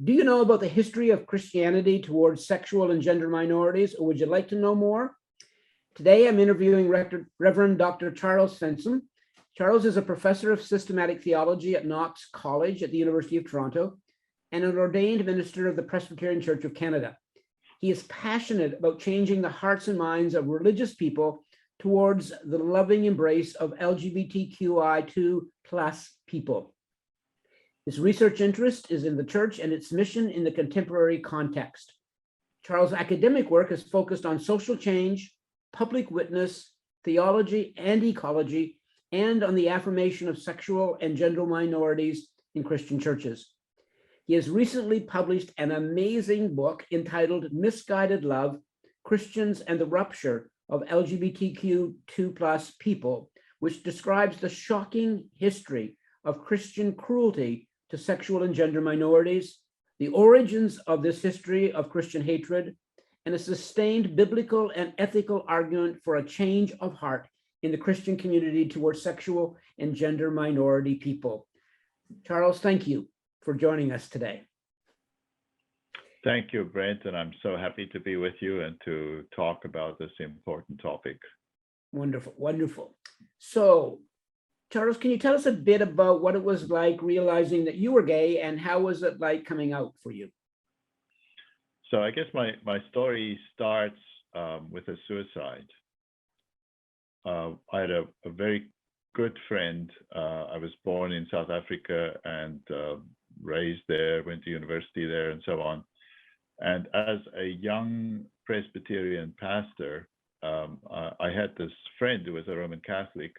Do you know about the history of Christianity towards sexual and gender minorities, or would you like to know more? Today, I'm interviewing Reverend Dr. Charles Fensham. Charles is a professor of systematic theology at Knox College at the University of Toronto and an ordained minister of the Presbyterian Church of Canada. He is passionate about changing the hearts and minds of religious people towards the loving embrace of LGBTQI2 plus people. His research interest is in the church and its mission in the contemporary context. Charles' academic work is focused on social change, public witness, theology, and ecology, and on the affirmation of sexual and gender minorities in Christian churches. He has recently published an amazing book entitled Misguided Love, Christians and the Rupture of LGBTQ2 plus People, which describes the shocking history of Christian cruelty to sexual and gender minorities, the origins of this history of Christian hatred, and a sustained biblical and ethical argument for a change of heart in the Christian community towards sexual and gender minority people. Charles, thank you for joining us today. Thank you, Brent, and I'm so happy to be with you and to talk about this important topic. Wonderful, wonderful. So, Charles, can you tell us a bit about what it was like realizing that you were gay, and how was it like coming out for you? So I guess my story starts with a suicide. I had a very good friend. I was born in South Africa and raised there, went to university there and so on. And as a young Presbyterian pastor, I had this friend who was a Roman Catholic,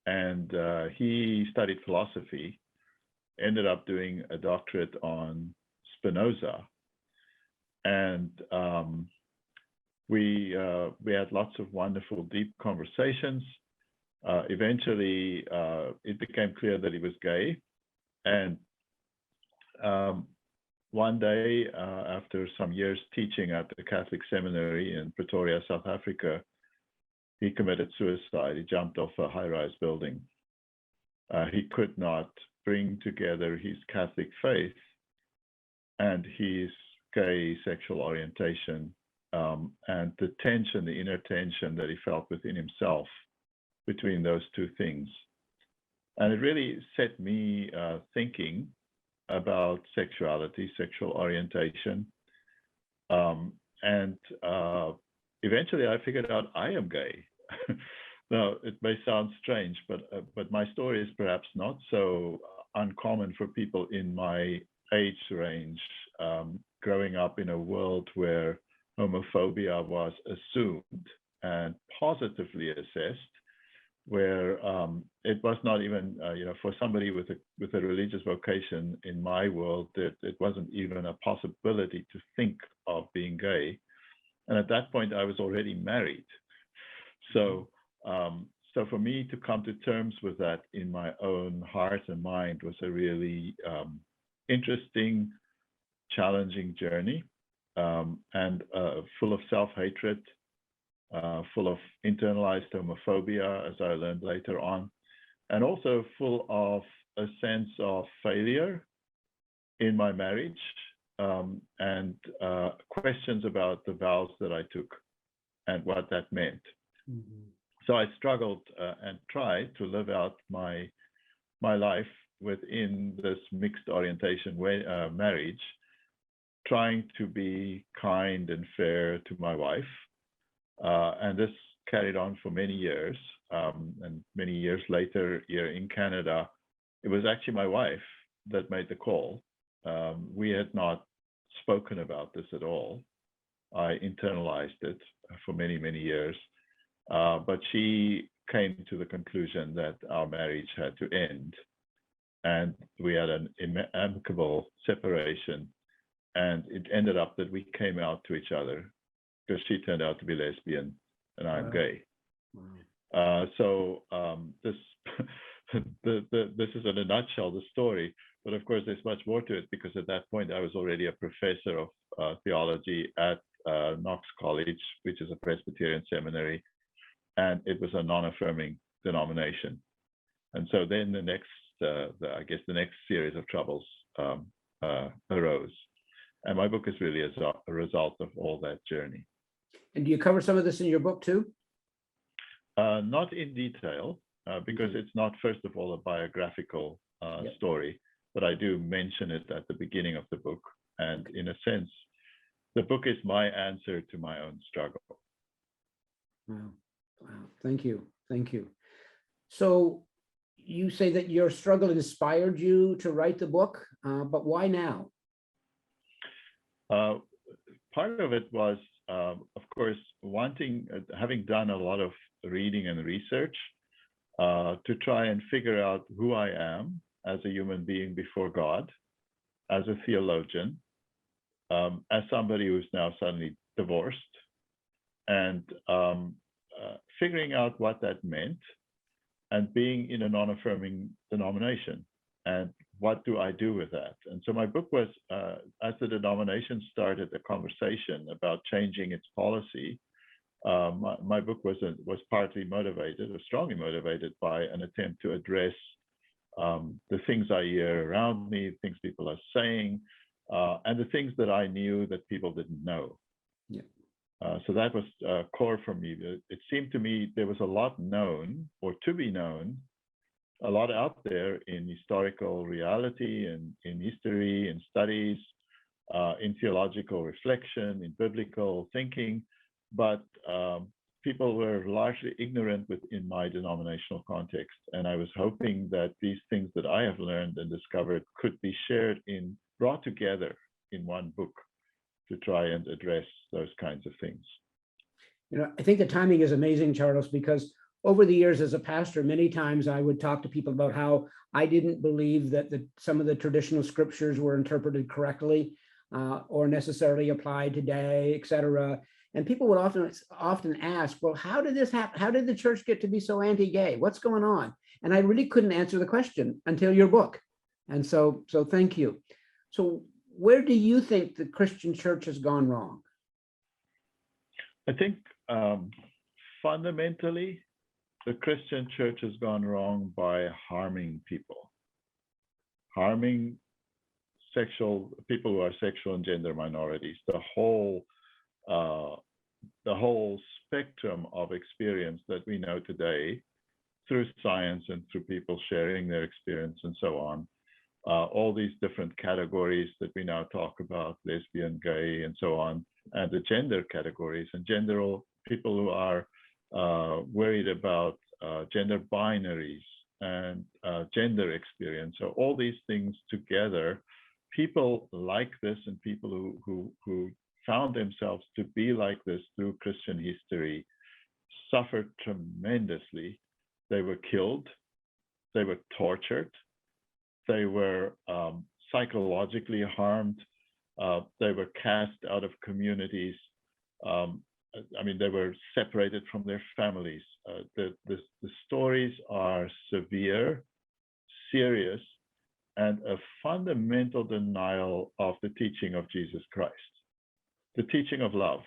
and he studied philosophy, ended up doing a doctorate on Spinoza. And we had lots of wonderful, deep conversations. Eventually, it became clear that he was gay. And one day, after some years teaching at the Catholic seminary in Pretoria, South Africa, he committed suicide. He jumped off a high-rise building. He could not bring together his Catholic faith and his gay sexual orientation, and the tension, the inner tension that he felt within himself between those two things. And it really set me thinking about sexuality, sexual orientation. And eventually I figured out I am gay. Now, it may sound strange, but my story is perhaps not so uncommon for people in my age range, growing up in a world where homophobia was assumed and positively assessed, where it was not even, for somebody with a religious vocation in my world, that it wasn't even a possibility to think of being gay. And at that point, I was already married. So for me to come to terms with that in my own heart and mind was a really interesting, challenging journey, and full of self-hatred, full of internalized homophobia, as I learned later on, and also full of a sense of failure in my marriage, and questions about the vows that I took and what that meant. Mm-hmm. So I struggled and tried to live out my life within this mixed orientation marriage, trying to be kind and fair to my wife. And this carried on for many years. And many years later, here in Canada, it was actually my wife that made the call. We had not spoken about this at all. I internalized it for many, many years. But she came to the conclusion that our marriage had to end. And we had an amicable separation. And it ended up that we came out to each other because she turned out to be lesbian and I'm gay. Wow. This this is in a nutshell the story, but of course there's much more to it, because at that point I was already a professor of theology at Knox College, which is a Presbyterian seminary, and it was a non-affirming denomination. And so then the next series of troubles arose. And my book is really a result of all that journey. And do you cover some of this in your book too? Not in detail, because it's not, first of all, a biographical story, but I do mention it at the beginning of the book. And in a sense, the book is my answer to my own struggle. Wow. Wow. Thank you. Thank you. So you say that your struggle inspired you to write the book, but why now? Part of it was, of course, having done a lot of reading and research to try and figure out who I am as a human being before God, as a theologian, as somebody who's now suddenly divorced, and figuring out what that meant, and being in a non-affirming denomination, and what do I do with that? And so my book was, as the denomination started a conversation about changing its policy, my book was partly motivated, or strongly motivated, by an attempt to address the things I hear around me, things people are saying, and the things that I knew that people didn't know. Yeah. So that was core for me. It seemed to me there was a lot known, or to be known, a lot out there in historical reality, and in history, in studies, in theological reflection, in biblical thinking, but people were largely ignorant within my denominational context. And I was hoping that these things that I have learned and discovered could be brought together in one book to try and address those kinds of things. You know, I think the timing is amazing, Charles, because over the years as a pastor, many times I would talk to people about how I didn't believe that some of the traditional scriptures were interpreted correctly or necessarily applied today, et cetera. And people would often ask, well, how did this happen? How did the church get to be so anti-gay? What's going on? And I really couldn't answer the question until your book. And so thank you. So where do you think the Christian church has gone wrong? I think fundamentally, the Christian church has gone wrong by harming people, harming people who are sexual and gender minorities, the whole spectrum of experience that we know today through science and through people sharing their experience and so on. All these different categories that we now talk about, lesbian, gay, and so on, and the gender categories, and people who are worried about gender binaries and gender experience. So all these things together, people like this, and people who found themselves to be like this through Christian history suffered tremendously. They were killed, they were tortured, they were psychologically harmed, they were cast out of communities. They were separated from their families. The stories are severe, serious, and a fundamental denial of the teaching of Jesus Christ, the teaching of love,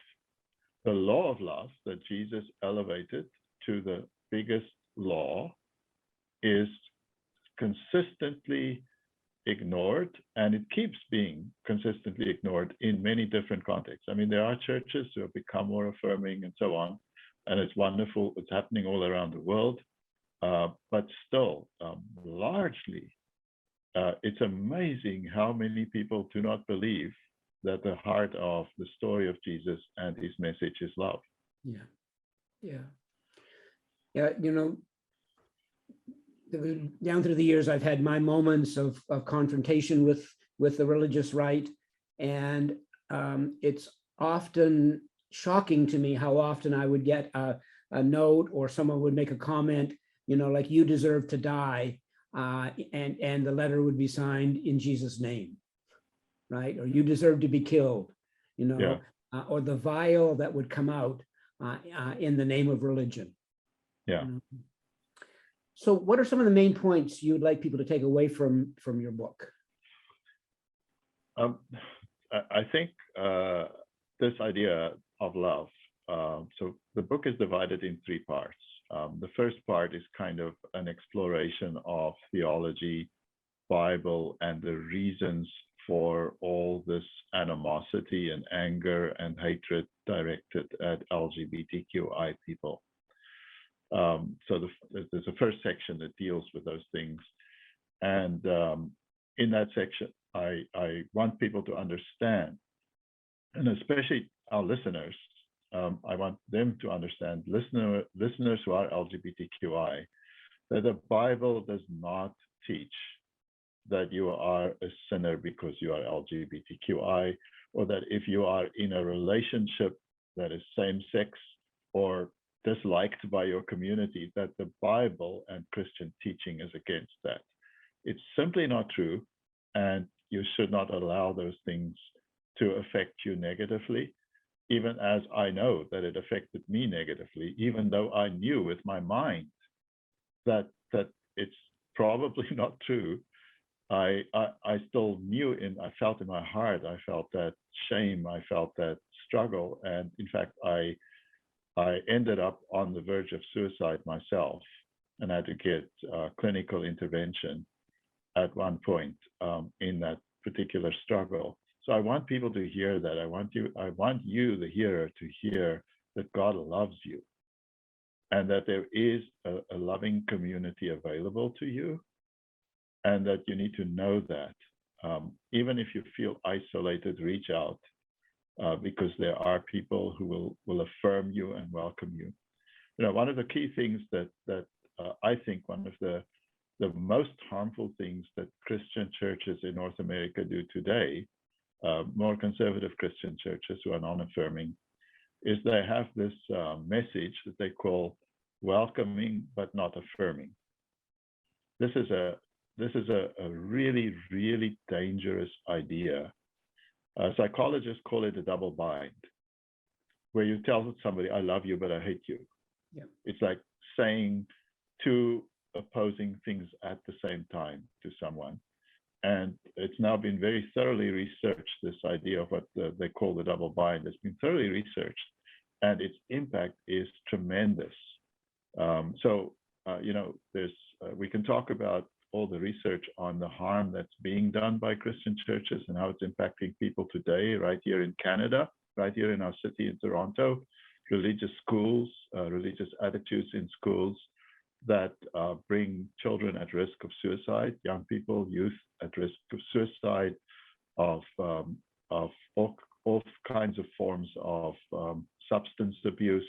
the law of love that Jesus elevated to the biggest law is consistently ignored, and it keeps being consistently ignored in many different contexts. I mean, there are churches who have become more affirming and so on, and it's wonderful. It's happening all around the world, but still, largely, it's amazing how many people do not believe that the heart of the story of Jesus and his message is love. Yeah. You know, down through the years, I've had my moments of confrontation with the religious right, and it's often shocking to me how often I would get a note, or someone would make a comment, like, "You deserve to die," and the letter would be signed in Jesus' name, right? Or "You deserve to be killed," or the vial that would come out in the name of religion. Yeah. So what are some of the main points you'd like people to take away from your book? I think this idea of love. So the book is divided in three parts. The first part is kind of an exploration of theology, Bible, and the reasons for all this animosity and anger and hatred directed at LGBTQI people. So there's a first section that deals with those things. And in that section, I want people to understand, and especially our listeners, I want them to understand, listeners who are LGBTQI, that the Bible does not teach that you are a sinner because you are LGBTQI, or that if you are in a relationship that is same-sex or disliked by your community, that the Bible and Christian teaching is against that. It's simply not true, and you should not allow those things to affect you negatively, even as I know that it affected me negatively, even though I knew with my mind that it's probably not true. I still knew, I felt in my heart, I felt that shame, I felt that struggle, and in fact, I ended up on the verge of suicide myself, and had to get clinical intervention at one point in that particular struggle. So I want people to hear that. I want you, the hearer, to hear that God loves you, and that there is a loving community available to you, and that you need to know that. Even if you feel isolated, reach out, because there are people who will affirm you and welcome you. You know, one of the key things that I think one of the most harmful things that Christian churches in North America do today, more conservative Christian churches who are non-affirming, is they have this message that they call welcoming but not affirming. This is a really, really dangerous idea. Psychologists call it a double bind, where you tell somebody, I love you, but I hate you. Yeah. It's like saying two opposing things at the same time to someone. And it's now been very thoroughly researched, this idea of what they call the double bind has been thoroughly researched, and its impact is tremendous. You know, we can talk about all the research on the harm that's being done by Christian churches and how it's impacting people today, right here in Canada, right here in our city in Toronto, religious schools, religious attitudes in schools that bring children at risk of suicide, young people, youth at risk of suicide, of all kinds of forms of substance abuse,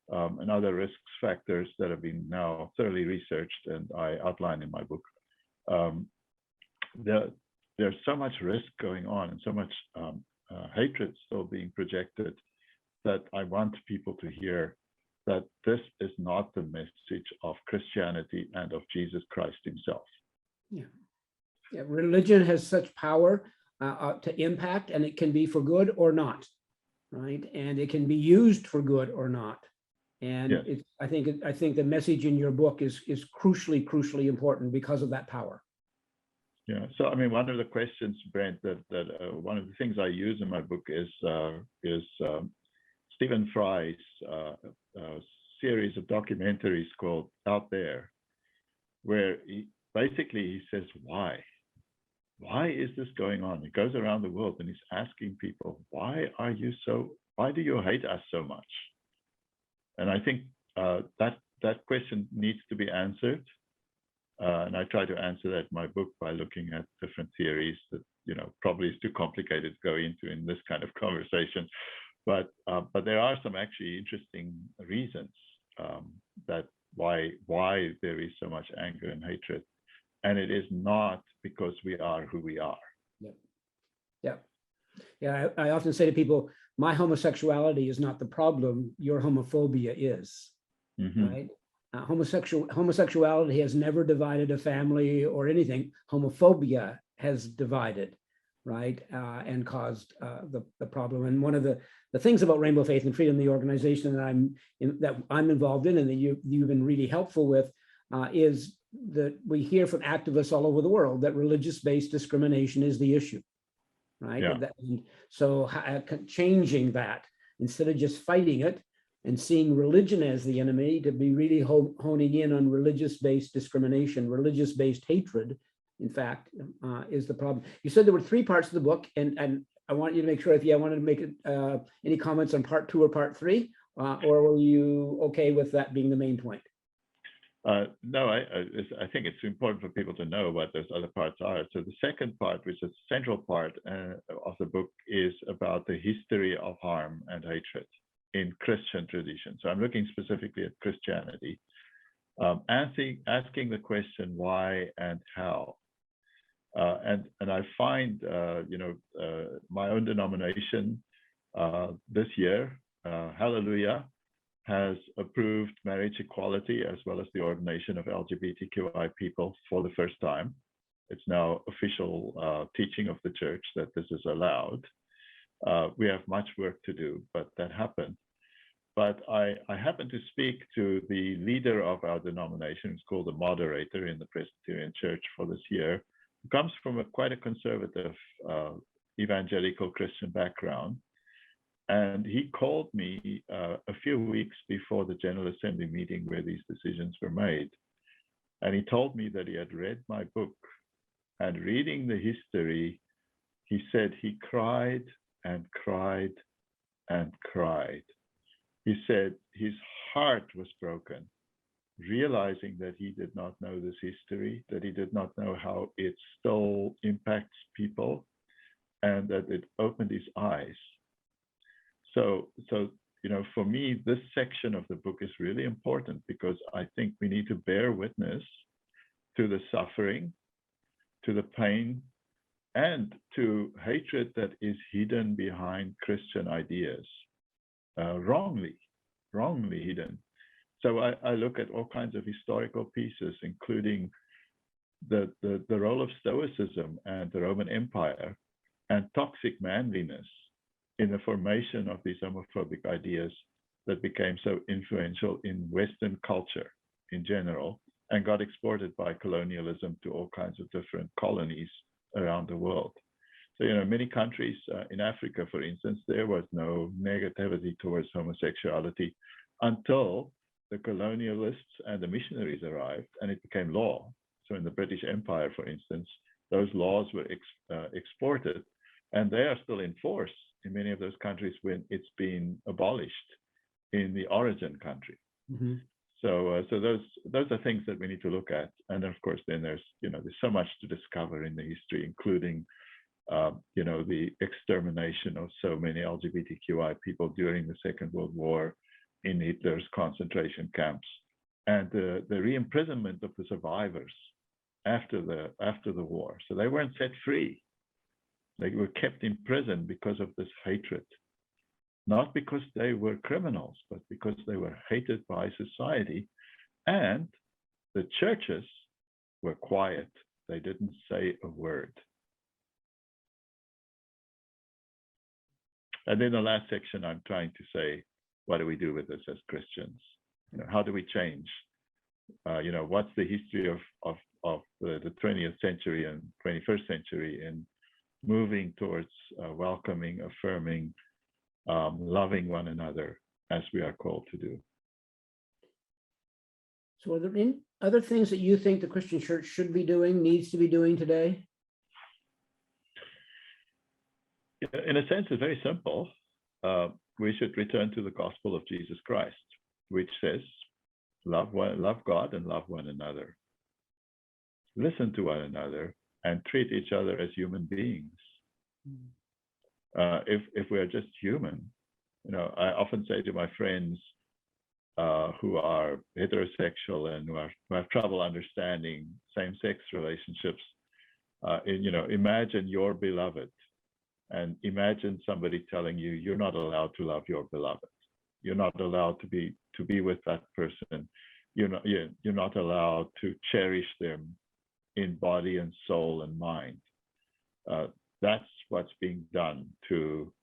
and other risk factors that have been now thoroughly researched and I outline in my book. There's so much risk going on and so much hatred still being projected that I want people to hear that this is not the message of Christianity and of Jesus Christ himself. Yeah. Yeah, religion has such power to impact, and it can be for good or not, right? And it can be used for good or not. And yes. I think the message in your book is crucially important because of that power. Yeah. So I mean, one of the questions, Brent, that one of the things I use in my book is Stephen Fry's series of documentaries called Out There, where he says, why is this going on? He goes around the world and he's asking people, why do you hate us so much? And I think that question needs to be answered. And I try to answer that in my book by looking at different theories that, you know, probably is too complicated to go into in this kind of conversation. But there are some actually interesting reasons that why there is so much anger and hatred. And it is not because we are who we are. Yeah. I often say to people, my homosexuality is not the problem, your homophobia is, right? Homosexuality has never divided a family or anything. Homophobia has divided, right? And caused the problem. And one of the things about Rainbow Faith and Freedom, the organization that I'm involved in and that you've been really helpful with, is that we hear from activists all over the world that religious-based discrimination is the issue, right? Yeah. So changing that, instead of just fighting it and seeing religion as the enemy, to be really honing in on religious-based discrimination, religious-based hatred in fact, is the problem. You said there were 3 parts of the book, and I want you to make sure if you wanted to make any comments on part 2 or part 3, or were you okay with that being the main point? No, I think it's important for people to know what those other parts are. So the second part, which is the central part of the book, is about the history of harm and hatred in Christian tradition. So I'm looking specifically at Christianity, asking the question why and how. And I find, my own denomination this year, hallelujah, has approved marriage equality as well as the ordination of LGBTQI people for the first time. It's now official teaching of the church that this is allowed. We have much work to do, but that happened. But I happened to speak to the leader of our denomination, who's called the moderator in the Presbyterian Church for this year, who comes from quite a conservative evangelical Christian background. And he called me a few weeks before the General Assembly meeting where these decisions were made. And he told me that he had read my book. And reading the history, he said he cried and cried and cried. He said his heart was broken, realizing that he did not know this history, that he did not know how it still impacts people, and that it opened his eyes. So for me, this section of the book is really important because I think we need to bear witness to the suffering, to the pain, and to hatred that is hidden behind Christian ideas, wrongly hidden. So I look at all kinds of historical pieces, including the role of Stoicism and the Roman Empire and toxic manliness in the formation of these homophobic ideas that became so influential in Western culture in general and got exported by colonialism to all kinds of different colonies around the world. So, many countries in Africa, for instance, there was no negativity towards homosexuality until the colonialists and the missionaries arrived and it became law. So in the British Empire, for instance, those laws were exported and they are still in force in many of those countries when it's been abolished in the origin country. Mm-hmm. So those are things that we need to look at. And of course, then there's so much to discover in the history, including the extermination of so many LGBTQI people during the Second World War in Hitler's concentration camps, and the re-imprisonment of the survivors after the war. So they weren't set free. They were kept in prison because of this hatred, not because they were criminals, but because they were hated by society. And the churches were quiet. They didn't say a word. And in the last section, I'm trying to say, what do we do with this as Christians? How do we change? What's the history of the 20th century and 21st century in moving towards welcoming, affirming, loving one another as we are called to do. So are there any other things that you think the Christian church should be doing, needs to be doing today? In a sense, it's very simple. We should return to the gospel of Jesus Christ, which says, love God and love one another. Listen to one another and treat each other as human beings. If we are just human, I often say to my friends who are heterosexual and who have trouble understanding same-sex relationships, imagine your beloved, and imagine somebody telling you you're not allowed to love your beloved. You're not allowed to be with that person. You're not allowed to cherish them in body and soul and mind. That's what's being done to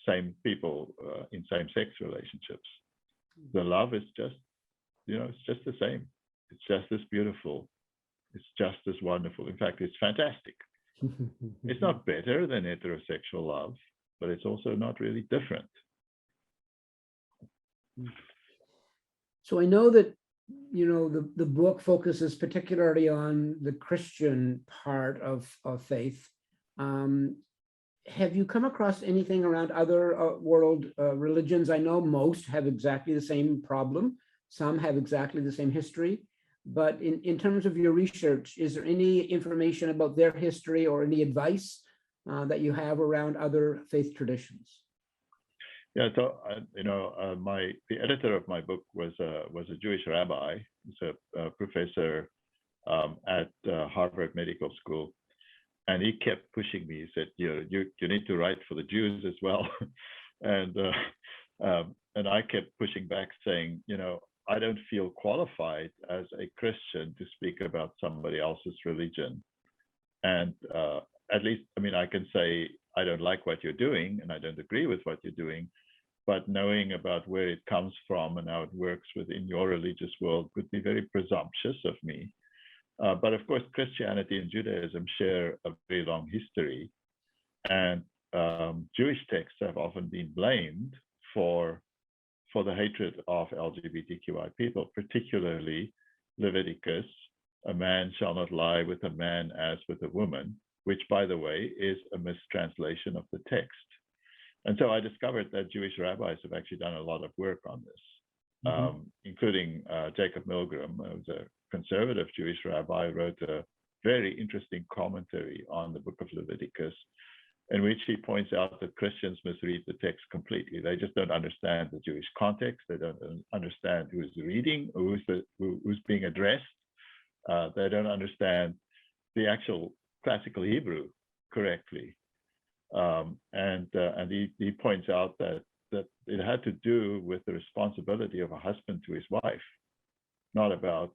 same people in same-sex relationships. The love is just, it's just the same. It's just as beautiful. It's just as wonderful. In fact, it's fantastic. It's not better than heterosexual love, but it's also not really different. So I know that the book focuses particularly on the Christian part of faith. Have you come across anything around other world religions? I know most have exactly the same problem. Some have exactly the same history. But in terms of your research, is there any information about their history or any advice that you have around other faith traditions? Yeah, so the editor of my book was a Jewish rabbi. He's a professor at Harvard Medical School, and he kept pushing me. He said, you need to write for the Jews as well, and I kept pushing back, saying, I don't feel qualified as a Christian to speak about somebody else's religion, and at least, I can say I don't like what you're doing, and I don't agree with what you're doing. But knowing about where it comes from and how it works within your religious world would be very presumptuous of me. But of course, Christianity and Judaism share a very long history. And Jewish texts have often been blamed for the hatred of LGBTQI people, particularly Leviticus, a man shall not lie with a man as with a woman, which, by the way, is a mistranslation of the text. And so I discovered that Jewish rabbis have actually done a lot of work on this, including Jacob Milgram, who's a conservative Jewish rabbi, wrote a very interesting commentary on the book of Leviticus, in which he points out that Christians misread the text completely. They just don't understand the Jewish context. They don't understand who's reading, who's being addressed. They don't understand the actual classical Hebrew correctly. And he points out that it had to do with the responsibility of a husband to his wife, not about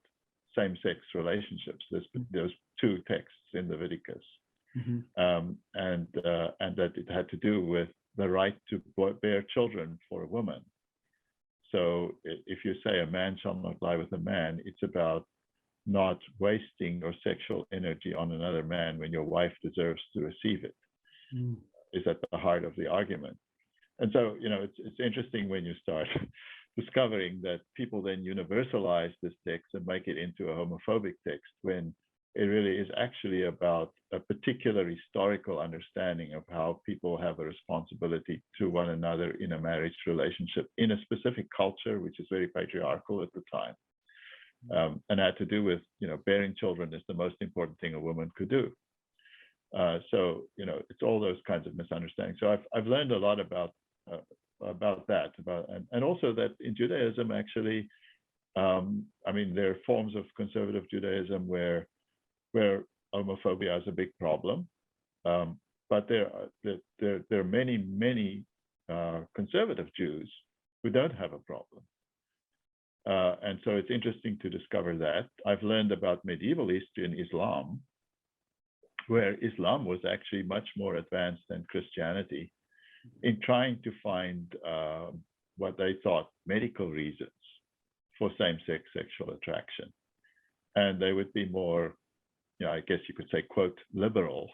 same-sex relationships. There's two texts in Leviticus, and that it had to do with the right to bear children for a woman. So if you say a man shall not lie with a man, it's about not wasting your sexual energy on another man when your wife deserves to receive it. Is at the heart of the argument. And so, it's interesting when you start discovering that people then universalize this text and make it into a homophobic text, when it really is actually about a particular historical understanding of how people have a responsibility to one another in a marriage relationship in a specific culture, which is very patriarchal at the time. And had to do with, bearing children is the most important thing a woman could do. So it's all those kinds of misunderstandings. So I've learned a lot about that, and also that in Judaism, actually, there are forms of conservative Judaism where homophobia is a big problem, but there are many conservative Jews who don't have a problem. And so it's interesting to discover that. I've learned about medieval history in Islam, where Islam was actually much more advanced than Christianity in trying to find what they thought medical reasons for same-sex sexual attraction. And they would be more, I guess you could say, quote, liberal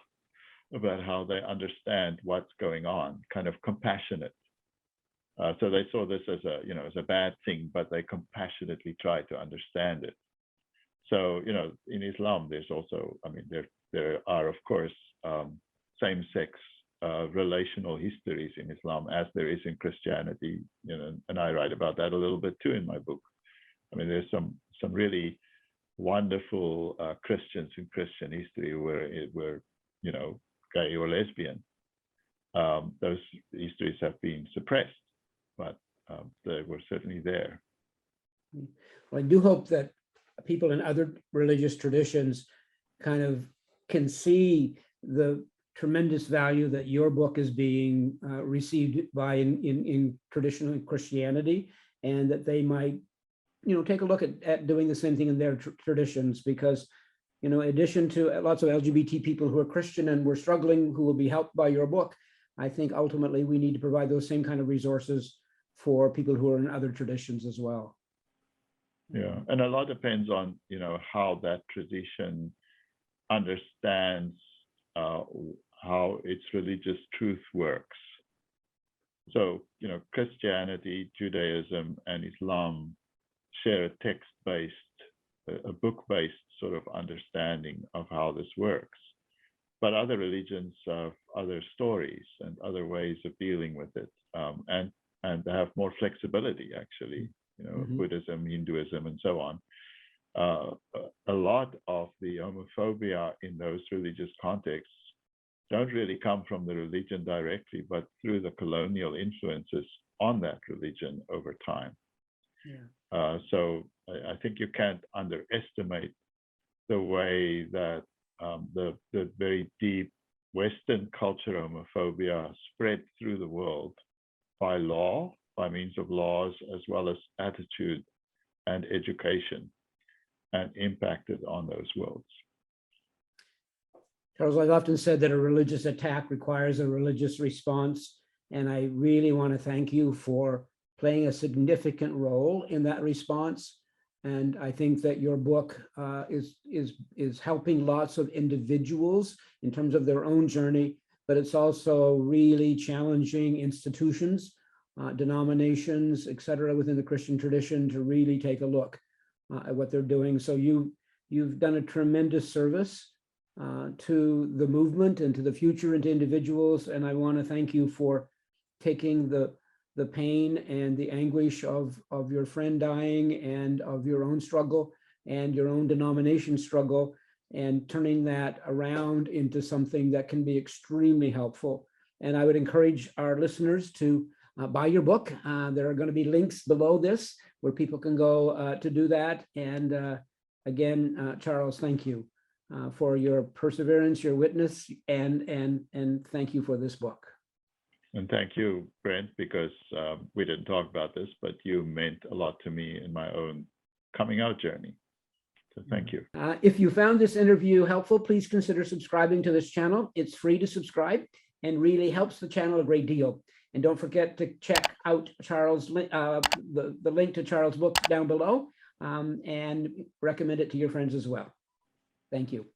about how they understand what's going on, kind of compassionate. So they saw this as a bad thing, but they compassionately tried to understand it. So, in Islam, there's also, there are, of course, same-sex relational histories in Islam, as there is in Christianity, and I write about that a little bit too in my book. There's some really wonderful Christians in Christian history where gay or lesbian. Those histories have been suppressed, but they were certainly there. Well, I do hope that people in other religious traditions kind of can see the tremendous value that your book is being received by in traditional Christianity, and that they might, take a look at doing the same thing in their traditions, because, in addition to lots of LGBT people who are Christian and were struggling, who will be helped by your book, I think ultimately we need to provide those same kind of resources for people who are in other traditions as well. Yeah, and a lot depends on, how that tradition understands how its religious truth works. So, Christianity, Judaism, and Islam share a text-based a book-based sort of understanding of how this works. But other religions have other stories and other ways of dealing with it, and they have more flexibility, actually. Buddhism, Hinduism, and so on. A lot of the homophobia in those religious contexts don't really come from the religion directly, but through the colonial influences on that religion over time. Yeah. So I think you can't underestimate the way that the very deep Western culture homophobia spread through the world by law, by means of laws, as well as attitude and education, and impacted on those worlds. Charles, I've often said that a religious attack requires a religious response, and I really want to thank you for playing a significant role in that response. And I think that your book is helping lots of individuals in terms of their own journey, but it's also really challenging institutions, denominations, et cetera, within the Christian tradition to really take a look at what they're doing. So you've done a tremendous service to the movement and to the future and to individuals. And I want to thank you for taking the pain and the anguish of your friend dying and of your own struggle and your own denomination struggle and turning that around into something that can be extremely helpful. And I would encourage our listeners to buy your book. There are going to be links below this where people can go to do that. And again, Charles, thank you for your perseverance, your witness, and thank you for this book. And thank you, Brent, because we didn't talk about this, but you meant a lot to me in my own coming out journey. So thank you. If you found this interview helpful, please consider subscribing to this channel. It's free to subscribe and really helps the channel a great deal. And don't forget to check out Charles, the link to Charles' book down below, and recommend it to your friends as well. Thank you.